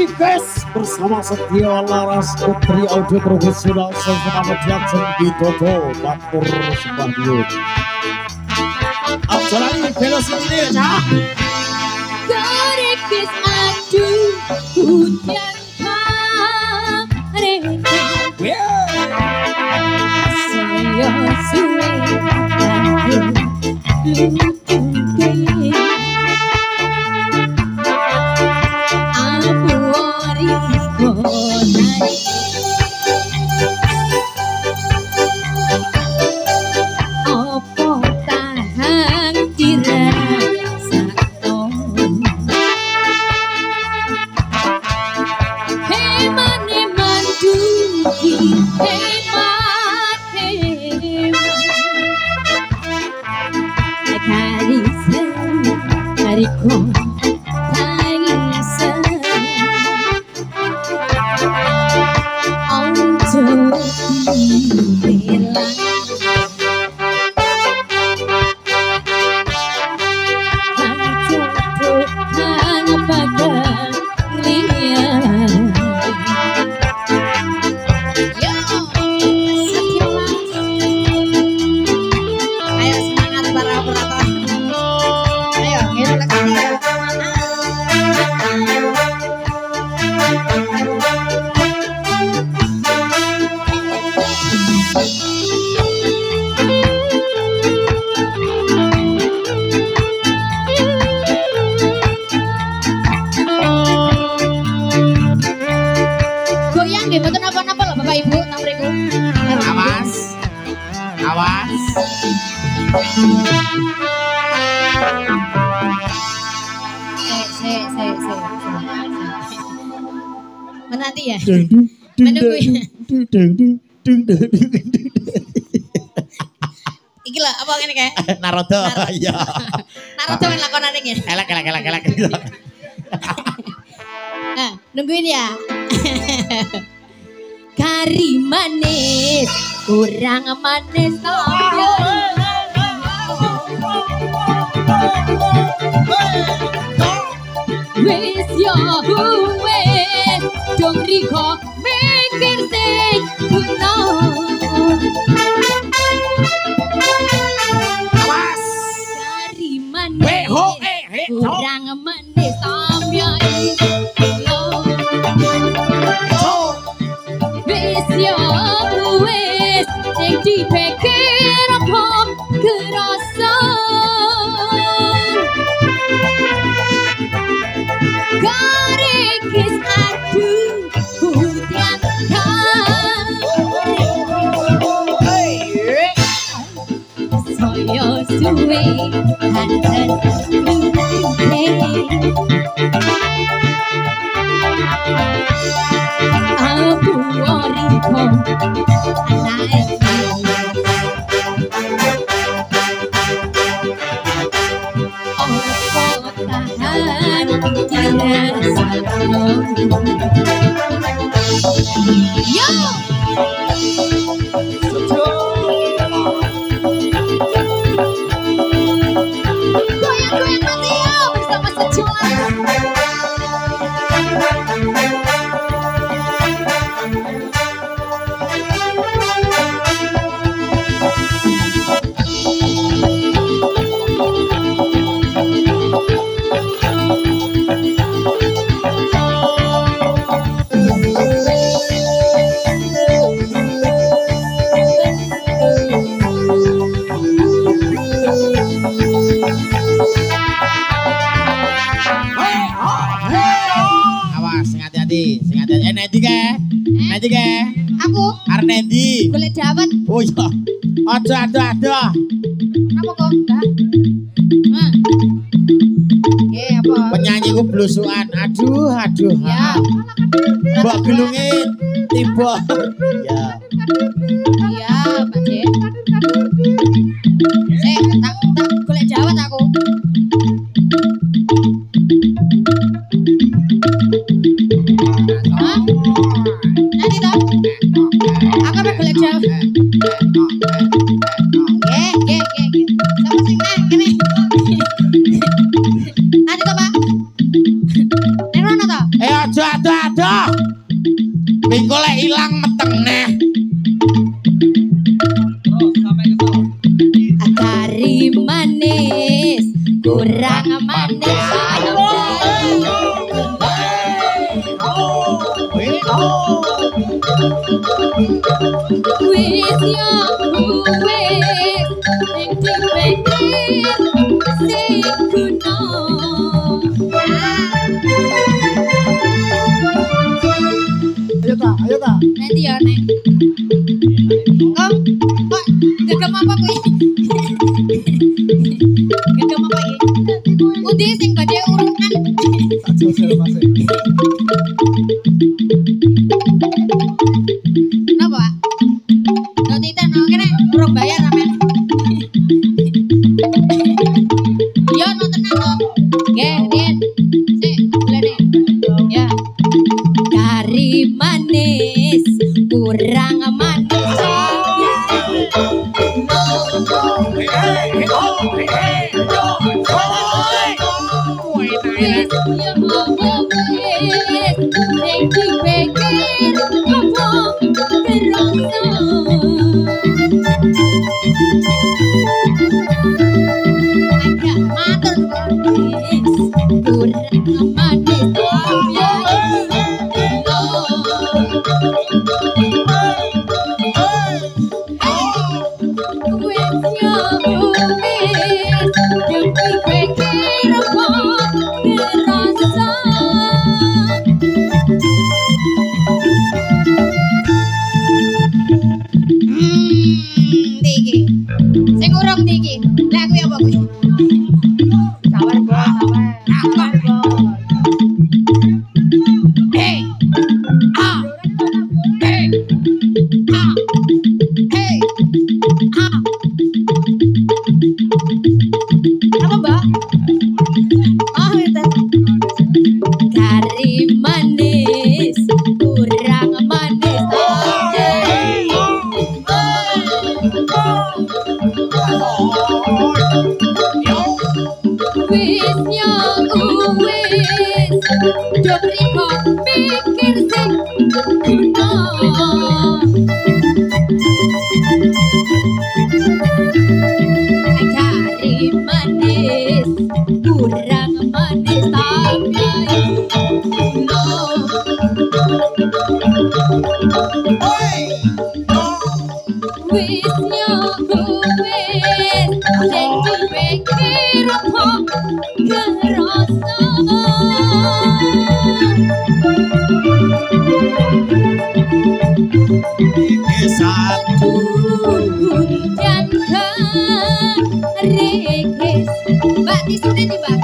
Ikes bersama Setia Laras Putri Audio Profesional Sesama Jackson di Toto Batur Sebagian Abjalani velocity ya Gorikis aduh hujan kemarin saya suwe aku lucu menanti ya menunggu iki lah apa ini kayak Naruto ya Naruto yang lakonan ini elak nah nungguin ya kari manis kurang manis wis yo wis dong riko mikir sing kuno awas kari manis kurang manis samya wis yo wis sing dipikir apa kerasa Garikis aduh hujan saya suwe hanten aku oriko anak Yo! Goyang-goyang nanti ya bersama sejualan. Nanti ke? Aku? Arnendi. Boleh dapat? Oh iya. Ada. Apa kok? Apa? Penyanyi ku blusukan. Aduh. Ya. Mbak gelungin tiba. Ya. Iya, Pak Jen. Tak boleh jawab aku. Nanti toh. Aku boleh jawab. Sama sing nang kene. Nanti toh, Pak. Nang rono toh? Aja Ayo ta. Nanti ya neng. Kom, kok gegem apa kuwi? Gegem apa iki? Undi sing badhe urunan. Tak jauh Mas. Napa, Pak? Lo titen no kene urung bayar sampean. Yo no tenan no. Nggih, Din. Sik, bulane. Ya. Dari manis kurang manis. Sing urung iki. Lah kuwi apa kuwi? Sawer, Bos, sawer. Hey. Ah. Hey. Ah. Hey. Ah. Apa, Mbak? Oh, itu. Kari manis, kurang manis. Wisnya uwis Dopri kok pikir sing guna Kari manis kurang manis tapi wisnya uwis sing dipikir kok kerasa Iki satu dan kerekes Mbak tisune nih Mbak